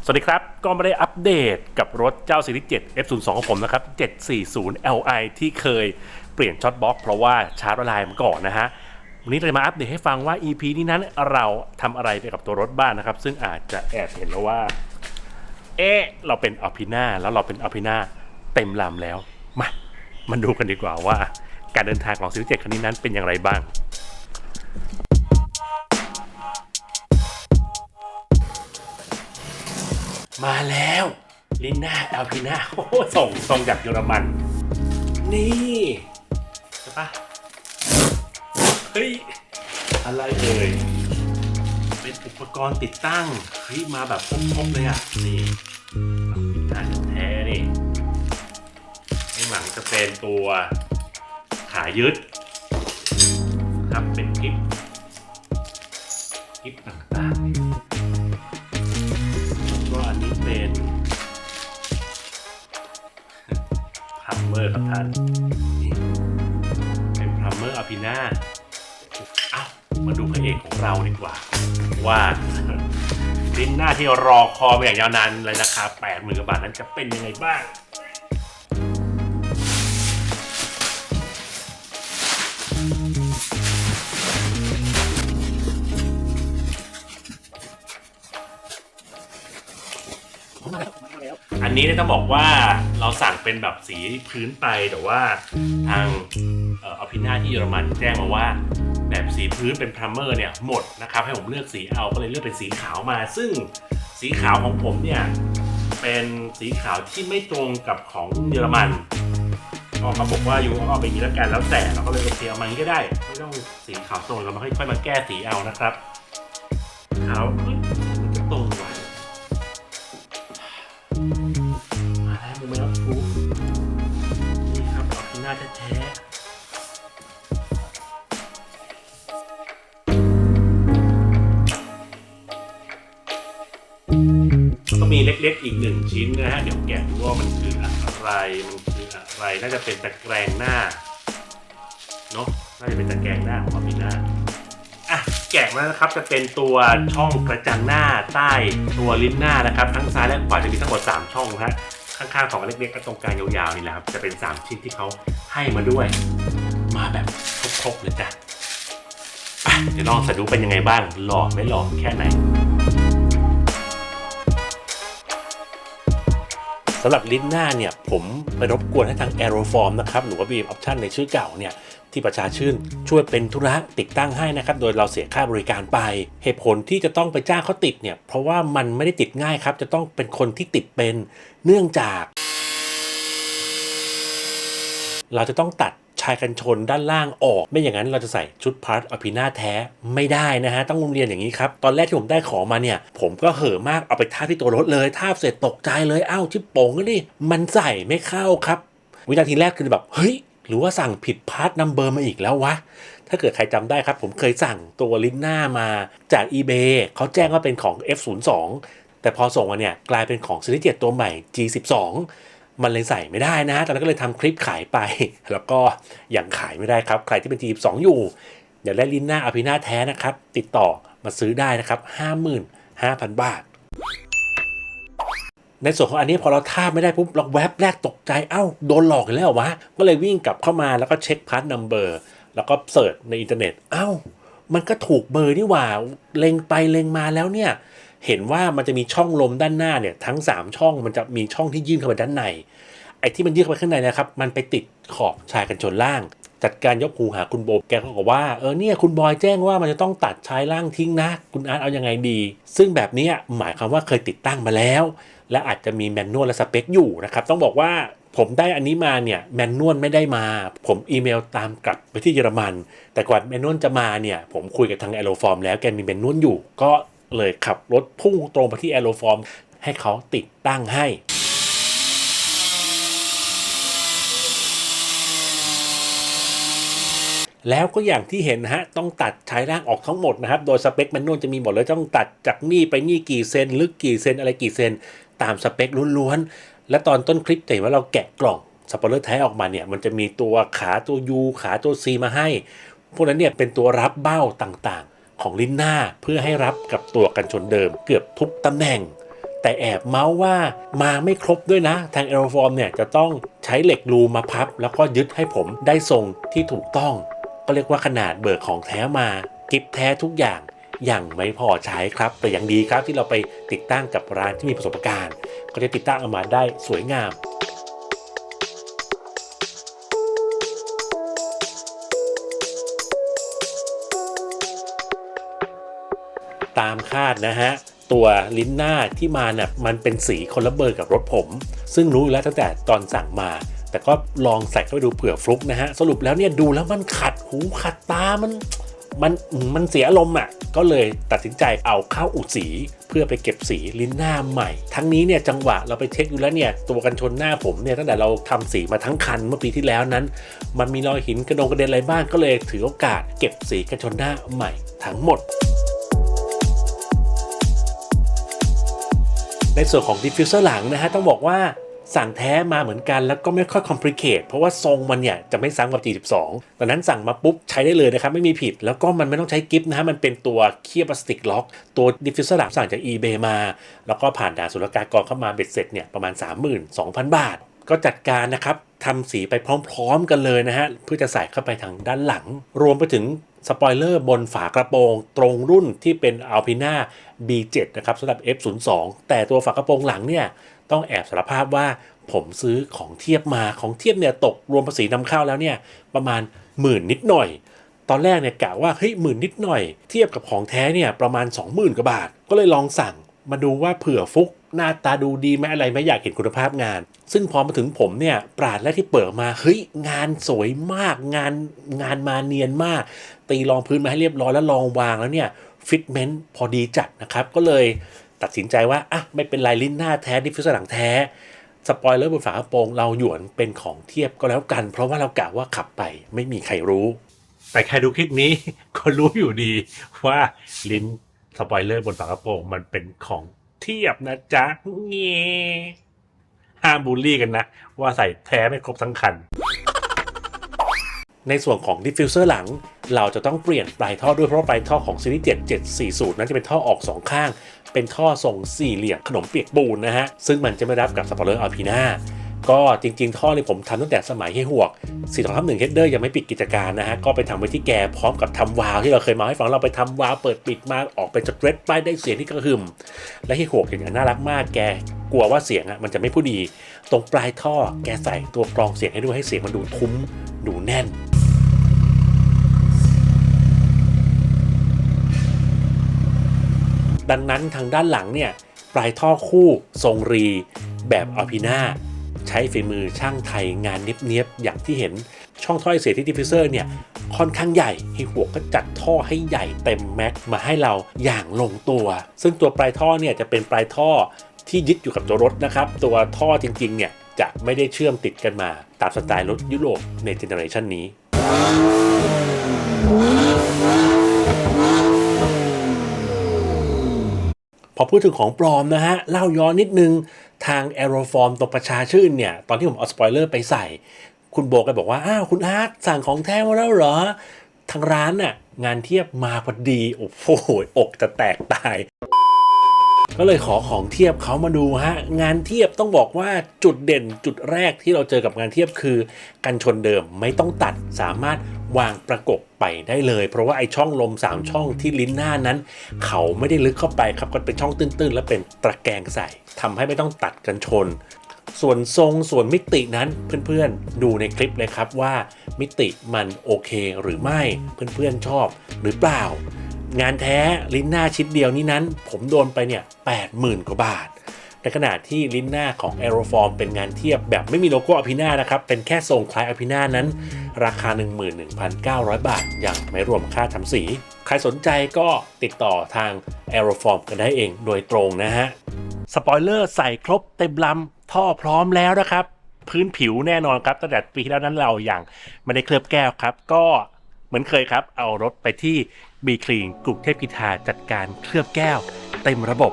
สวัสดีครับก็ไม่ได้อัปเดตกับรถเจ้าซีรีส์7 F02 ของผมนะครับ740 Li ที่เคยเปลี่ยนช็อตบล็อกเพราะว่าชาร์จละลายมาก่อนนะฮะวันนี้เราจะมาอัปเดตให้ฟังว่า EP นี้นั้นเราทำอะไรไปกับตัวรถบ้างนะครับซึ่งอาจจะแอบเห็นแล้วว่าเราเป็นอัลพิน่าแล้วเราเป็นอัลพิน่าเต็มลำแล้วมาดูกันดีกว่าว่าการเดินทางของซีรีส์7คันนี้นั้นเป็นอย่างไรบ้างมาแล้วลินน่าอัลพิน่าส่งจากเยอรมันนี่ใช่ปะเฮ้ยอะไรเอ่ยเป็นอุปกรณ์ติดตั้งเฮ้ยมาแบบครบเลยอ่ะนี่อัลพิน่าแท้นี่ข้างหลังจะเป็นตัวขายึดครับเป็นกิ๊บต่างๆก็อันนี้เป็นพัมเมอร์ครับท่านเป็นพัมเมอร์อัลพิน่ามาดูพระเอกของเราดีกว่าว่าลินน่าที่รอคอยมาอย่างยาวนานเลยราคา 80,000 กว่าบาทนั้นจะเป็นยังไงบ้างอันนี้ต้องบอกว่าเราสั่งเป็นแบบสีพื้นไปแต่ว่าทางอัลพิน่าที่เยอรมันแจ้งมาว่าแบบสีพื้นเป็นพรัมเมอร์เนี่ยหมดนะครับให้ผมเลือกสีเอาก็เลยเลือกเป็นสีขาวมาซึ่งสีขาวของผมเนี่ยเป็นสีขาวที่ไม่ตรงกับของเยอรมันก็เขาบอกว่าอยู่เอาไปอย่างนี้แล้วกันแล้วแต่เราก็เลยโอเคเอามาอย่างนี้ก็ได้ไม่ต้องสีขาวตรงเราค่อยมาแก้สีเอานะครับขาวตรงว่ะมาแล้วมึงไม่รับกูนี่ครับอัลพิน่าแท้ก็มีเล็กๆอีก1ชิ้นนะฮะเดี๋ยวแกะดูว่ามันคืออะไรน่าจะเป็นตะแกรงหน้าเนาะน่าจะเป็นตะแกรงหน้าของอัลพิน่าแกะมาแล้วนะครับจะเป็นตัวช่องกระจังหน้าใต้ตัวลิ้นหน้านะครับทั้งซ้ายและขวาจะมีทั้งหมด3ช่องฮะข้างๆของเล็กๆกับตรงกลางยาวๆนี่แหละครับจะเป็น3ชิ้นที่เขาให้มาด้วยมาแบบครบๆเลยจ้ะเดี๋ยวลองใส่ดูเป็นยังไงบ้างหล่อไม่หล่อแค่ไหนสำหรับลิ้นหน้าเนี่ยผมไปรบกวนให้ทาง Aeroform นะครับหรือว่า BM Option ในชื่อเก่าเนี่ยที่ประชาชื่นช่วยเป็นธุระติดตั้งให้นะครับโดยเราเสียค่าบริการไปเหตุผลที่จะต้องไปจ้างเขาติดเนี่ยเพราะว่ามันไม่ได้ติดง่ายครับจะต้องเป็นคนที่ติดเป็นเนื่องจากเราจะต้องตัดชายกันชนด้านล่างออกไม่อย่างนั้นเราจะใส่ชุดพาร์ทอัลพิน่าแท้ไม่ได้นะฮะต้องเรียนอย่างนี้ครับตอนแรกที่ผมได้ของมาเนี่ยผมก็เห่อมากเอาไปทาบที่ตัวรถเลยทาบเสร็จตกใจเลยชิปโป่งก็นี่มันใส่ไม่เข้าครับวินาทีแรกคือแบบเฮ้ยหรือว่าสั่งผิดพาร์ทนัมเบอร์มาอีกแล้ววะถ้าเกิดใครจำได้ครับผมเคยสั่งตัวลิ้นหน้ามาจาก eBay เขาแจ้งว่าเป็นของ F02 แต่พอส่งมาเนี่ยกลายเป็นของซีรีส์7ตัวใหม่ G12มันเลยใส่ไม่ได้นะตอนนั้นก็เลยทำคลิปขายไปแล้วก็ยังขายไม่ได้ครับใครที่เป็น G12 อยู่อยากได้ลิ้นหน้าอัลพิน่าแท้นะครับติดต่อมาซื้อได้นะครับ 55,000 บาทในส่วนของอันนี้พอเราทาบไม่ได้ปุ๊บเราแวบแรกตกใจโดนหลอกอีกแล้ววะก็เลยวิ่งกลับเข้ามาแล้วก็เช็คพาร์ทนัมเบอร์แล้วก็เสิร์ชในอินเทอร์เน็ตมันก็ถูกเบอร์นี่หว่าเล็งไปเล็งมาแล้วเนี่ยเห็นว่ามันจะมีช่องลมด้านหน้าเนี่ยทั้ง3ช่องมันจะมีช่องที่ยื่นเข้าไปด้านในไอ้ที่มันยื่นเข้าไปข้างในนะครับมันไปติดขอบชายกันชนล่างจัดการยกหูหาคุณโบแกก็บอกว่าเนี่ยคุณบอยแจ้งว่ามันจะต้องตัดชายล่างทิ้งนะคุณอาร์ตเอายังไงดีซึ่งแบบนี้หมายความว่าเคยติดตั้งมาแล้วและอาจจะมีแมนนวลและสเปคอยู่นะครับต้องบอกว่าผมได้อันนี้มาเนี่ยแมนนวลไม่ได้มาผมอีเมลตามกลับไปที่เยอรมันแต่กว่าแมนนวลจะมาเนี่ยผมคุยกับทาง Aeroform แล้วแกมีแมนนวลอยู่ก็เลยขับรถพุ่งตรงไปที่ Aeroform ให้เขาติดตั้งให้แล้วก็อย่างที่เห็นนะฮะต้องตัดชายล่างออกทั้งหมดนะครับโดยสเปคแมนนวลจะมีหมดเลยต้องตัดจากนี่ไปนี่กี่เซนลึกกี่เซนอะไรกี่เซนตามสเปคล้วนๆและตอนต้นคลิปจะเห็นว่าเราแกะกล่องสปอยเลอร์แท้ออกมาเนี่ยมันจะมีตัวขาตัว U ขาตัว C มาให้พวกนั้นเนี่ยเป็นตัวรับเบ้าต่างๆของลิ้นหน้าเพื่อให้รับกับตัวกันชนเดิมเกือบทุกตำแหน่ง แต่แอบเมาส์ว่ามาไม่ครบด้วยนะทาง Aeroform เนี่ยจะต้องใช้เหล็กรูมาพับแล้วก็ยึดให้ผมได้ทรงที่ถูกต้องก็เรียกว่าขนาดเบิกของแท้มากิฟแท้ทุกอย่างยังไม่พอใช้ครับแต่ยังดีครับที่เราไปติดตั้งกับร้านที่มีประสบการณ์ก็จะติดตั้งออกมาได้สวยงามตามคาดนะฮะตัวลิ้นหน้าที่มาเนี่ยมันเป็นสีคนละเบอร์กับรถผมซึ่งรู้แล้วตั้งแต่ตอนสั่งมาแต่ก็ลองใส่เข้าไปดูเผื่อฟลุกนะฮะสรุปแล้วเนี่ยดูแล้วมันขัดหูขัดตามันเสียอารมณ์อ่ะก็เลยตัดสินใจเอาเข้าอุดสีเพื่อไปเก็บสีลิ้นหน้าใหม่ทั้งนี้เนี่ยจังหวะเราไปเช็คดูแล้วเนี่ยตัวกันชนหน้าผมเนี่ยตั้งแต่เราทำสีมาทั้งคันเมื่อปีที่แล้วนั้นมันมีรอยหินกระเด็นอะไรบ้างก็เลยถือโอกาสเก็บสีกันชนหน้าใหม่ทั้งหมดในส่วนของดิฟฟิวเซอร์หลังนะฮะต้องบอกว่าสั่งแท้มาเหมือนกันแล้วก็ไม่ค่อยคอมพลีเคทเพราะว่าทรงมันเนี่ยจะไม่ซ้ำกับ G12 ดังนั้นสั่งมาปุ๊บใช้ได้เลยนะครับไม่มีผิดแล้วก็มันไม่ต้องใช้กิฟต์นะฮะมันเป็นตัวเคียบพลาสติกล็อกตัวดิฟฟิวเซอร์หลังสั่งจาก eBay มาแล้วก็ผ่านด่านศุลกากรเข้ามาเบ็ดเสร็จเนี่ยประมาณ 32,000 บาทก็จัดการนะครับทำสีไปพร้อมๆกันเลยนะฮะเพื่อจะใส่เข้าไปทางด้านหลังรวมไปถึงสปอยเลอร์บนฝากระโปรงตรงรุ่นที่เป็น Alpina B7 นะครับสำหรับ F02 แต่ตัวฝากระโปรงหลังเนี่ยต้องแอบสารภาพว่าผมซื้อของเทียบมาของเทียบเนี่ยตกรวมภาษีนำเข้าแล้วเนี่ยประมาณ10,000นิดหน่อยตอนแรกเนี่ยกะว่าเฮ้ย10,000นิดหน่อยเทียบกับของแท้เนี่ยประมาณ 20,000 กว่าบาทก็เลยลองสั่งมาดูว่าเผื่อฟุกหน้าตาดูดีไหมอะไรไม่อยากเห็นคุณภาพงานซึ่งพอมาถึงผมเนี่ยปราดแรกที่เปิดมาเฮ้ยงานสวยมากงานมาเนียนมากตีรองพื้นมาให้เรียบร้อยแล้วลองวางแล้วเนี่ยฟิตเมนต์พอดีจัดนะครับก็เลยตัดสินใจว่าอ่ะไม่เป็นไรลิ้นหน้าแท้ดิฟฟิวเซอร์หลังแท้สปอยเลอร์บนฝากระโปรงเราหยวนเป็นของเทียบก็แล้วกันเพราะว่าเรากะว่าขับไปไม่มีใครรู้แต่ใครดูคลิปนี้ก็รู้อยู่ดีว่าลิ้นสปอยเลอร์บนฝากระโปรงมันเป็นของเทียบนะจ๊ะเงี้ห้ามบูลลี่กันนะว่าใส่แท้ไม่ครบทั้งคันในส่วนของดิฟฟิวเซอร์หลังเราจะต้องเปลี่ยนปลายท่อด้วยเพราะปลายท่อของซีรีส์7740นั้นจะเป็นท่อออก2ข้างเป็นท่อทรงสี่เหลี่ยมขนมเปียกปูนนะฮะซึ่งมันจะไม่รับกับสปอยเลอร์อัลพีน่าก็จริงๆท่อนี่ผมทำตั้งแต่สมัยให้หวก4251 Header ยังไม่ปิดกิจการนะฮะก็ไปทำไว้ที่แกพร้อมกับทำวาล์วที่เราเคยมาให้ฟังเราไปทำวาล์วเปิดปิดมาออกเป็นสเตรทป้ายได้เสียงที่กระหึ่มและให้หวกอย่างน่ารักมากแกกลัวว่าเสียงมันจะไม่ผู้ดีตรงปลายท่อแกใส่ตัวกรองเสียงให้ด้วยให้เสียงมันดูทุ้มดูแน่นดังนั้นทางด้านหลังเนี่ยปลายท่อคู่ทรงรีแบบอัลพีน่าใช้ฝีมือช่างไทยงานเนียบๆอย่างที่เห็นช่องท่อไอเสียที่ดิฟฟิวเซอร์เนี่ยค่อนข้างใหญ่ให้หัวก็จัดท่อให้ใหญ่เต็มแม็กมาให้เราอย่างลงตัวซึ่งตัวปลายท่อเนี่ยจะเป็นปลายท่อที่ยึดอยู่กับตัวรถนะครับตัวท่อจริงๆเนี่ยจะไม่ได้เชื่อมติดกันมาตามสไตล์รถยุโรปในเจเนอเรชันนี้พอพูดถึงของปลอมนะฮะเล่าย้อนนิดนึงทาง Aeroform ตรงประชาชื่นเนี่ยตอนที่ผมเอาสปอยเลอร์ไปใส่คุณโบก็บอกว่าอ้าวคุณอาร์ตสั่งของแท้มาแล้วเหรอทางร้านน่ะงานเทียบมาพอดีโอ้โหอกจะแตกตายก็เลยขอของเทียบเขามาดูฮะงานเทียบต้องบอกว่าจุดเด่นจุดแรกที่เราเจอกับงานเทียบคือกันชนเดิมไม่ต้องตัดสามารถวางประกบไปได้เลยเพราะว่าไอช่องลม3ช่องที่ลิ้นหน้านั้นเขาไม่ได้ลึกเข้าไปครับก็เป็นช่องตื้นๆและเป็นตะแกรงใส่ทำให้ไม่ต้องตัดกันชนส่วนทรงส่วนมิตินั้นเพื่อนๆดูในคลิปเลยครับว่ามิติมันโอเคหรือไม่เพื่อนๆชอบหรือเปล่างานแท้ลิ้นหน้าชิ้นเดียวนี้นั้นผมโดนไปเนี่ย 80,000 กว่าบาทในขณะที่ลิ้นหน้าของ Aeroform เป็นงานเทียบแบบไม่มีโลโก้Alpinaนะครับเป็นแค่ทรงคล้ายAlpinaนั้นราคา 11,900 บาทยังไม่รวมค่าทำสีใครสนใจก็ติดต่อทาง Aeroform กันได้เองโดยตรงนะฮะสปอยเลอร์ใส่ครบเต็มลำท่อพร้อมแล้วนะครับพื้นผิวแน่นอนครับตั้งแต่ปีที่แล้วนั้นเราอย่างไม่ได้เคลือบแก้วครับก็เหมือนเคยครับเอารถไปที่บีคลีนกรุงเทพกีฬาจัดการเคลือบแก้วเต็มระบบ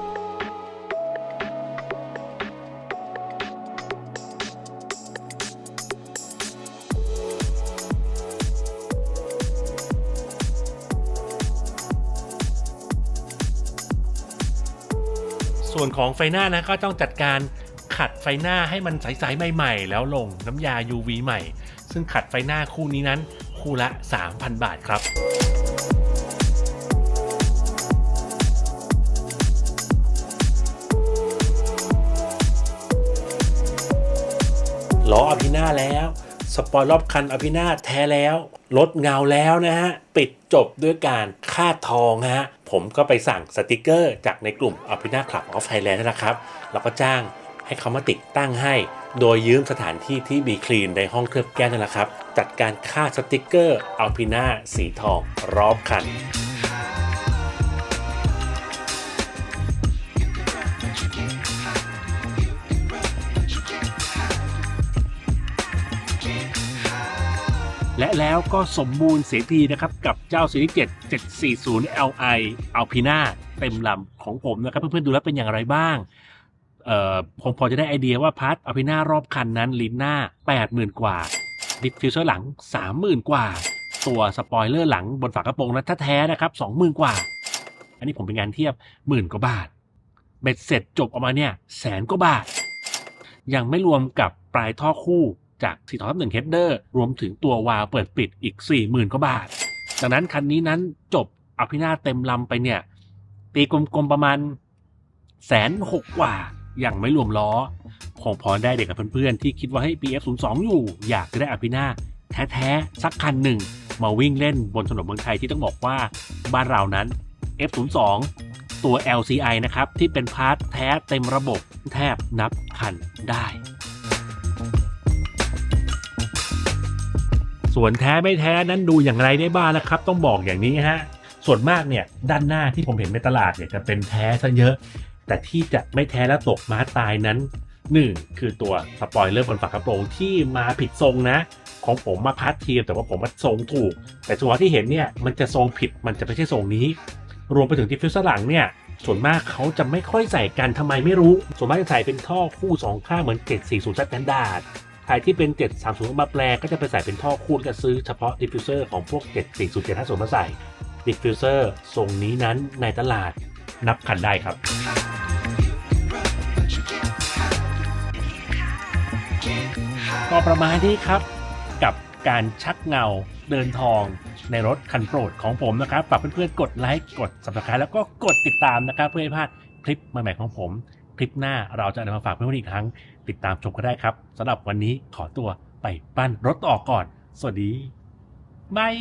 ส่ ส่วนของไฟหน้านะก็ต้องจัดการขัดไฟหน้าให้มันใสๆใหม่ๆแล้วลงน้ำยา UV ใหม่ซึ่งขัดไฟหน้าคู่นี้นั้นคู่ละ 3,000 บาทครับล้ออพิน่าแล้วสปอยล์รอบคันอพิน่าแท้แล้วลดเงาแล้วนะฮะปิดจบด้วยการคาดทองฮะผมก็ไปสั่งสติกเกอร์จากในกลุ่มอพิน่าคลับออฟไทยแลนด์นะครับแล้วก็จ้างให้เขามาติดตั้งให้โดยยืมสถานที่ที่บีคลีนในห้องเคลือบแก้วนั่นแหละครับจัดการคาดสติกเกอร์อพิน่าสีทองรอบคันและแล้วก็สมบูรณ์เสียทีนะครับกับเจ้าซีรีส์7 740 Li Alpina เต็มลำของผมนะครับเพื่อนๆดูแล้วเป็นอย่างไรบ้างผมพอจะได้ไอเดียว่าพาร์ท Alpina รอบคันนั้นลิ้นหน้า 80,000 กว่าดิฟฟิวเซอร์หลัง 30,000 กว่าตัวสปอยเลอร์หลังบนฝากระโปรงนั้นแท้ๆนะครับ 20,000 กว่าอันนี้ผมเป็นงานเทียบ10,000 กว่าบาทเบ็ดเสร็จจบออกมาเนี่ย100,000 กว่าบาทยังไม่รวมกับปลายท่อคู่จาก4.1 Header รวมถึงตัววาล์วเปิดปิดอีก 40,000 กว่าบาทดังนั้นคันนี้นั้นจบอภินาเต็มลำไปเนี่ยตีกลมๆประมาณ160,000 กว่ายังไม่รวมล้อคงพอได้เด็กกับเพื่อนๆที่คิดว่าให้ PF02 อยู่อยากจะได้อภินาแท้ๆสักคันหนึ่งมาวิ่งเล่นบนถนนเมืองไทยที่ต้องบอกว่าบ้านเรานั้น F02 ตัว LCI นะครับที่เป็นพาร์ทแท้เต็มระบบแทบนับคันได้ส่วนแท้ไม่แท้นั้นดูอย่างไรได้บ้างนะครับต้องบอกอย่างนี้ฮะส่วนมากเนี่ยด้านหน้าที่ผมเห็นในตลาดเนี่ยจะเป็นแท้ซะเยอะแต่ที่จะไม่แท้และตกม้าตายนั้น1คือตัวสปอยเลอร์บนฝากระโปรงที่มาผิดทรงนะของผมมาพาร์ทเทียมแต่ว่าผมมาทรงถูกแต่ตัวที่เห็นเนี่ยมันจะทรงผิดมันจะไม่ใช่ทรงนี้รวมไปถึงดิฟฟิวเซอร์หลังเนี่ยส่วนมากเขาจะไม่ค่อยใส่กันทำไมไม่รู้ส่วนมากจะใส่เป็นท่อคู่2ข้างเหมือน740 สแตนดาร์ดใครที่เป็น730มาแปลก็จะไปใส่เป็นท่อคู่ก็ซื้อเฉพาะดิฟฟิวเซอร์ของพวก740 750มาใส่ดิฟฟิวเซอร์ทรงนี้นั้นในตลาดนับคันได้ครับก็ประมาณนี้ครับกับการชักเงาเดินทองในรถคันโปรดของผมนะครับฝากเพื่อนๆกดไลค์กด Subscribe แล้วก็กดติดตามนะครับเพื่อไม่พลาดคลิปใหม่ๆของผมคลิปหน้าเราจะนำมาฝากเพื่อนๆอีกครั้งติดตามชมก็ได้ครับสำหรับวันนี้ขอตัวไปปั้นรถออกก่อนสวัสดีบาย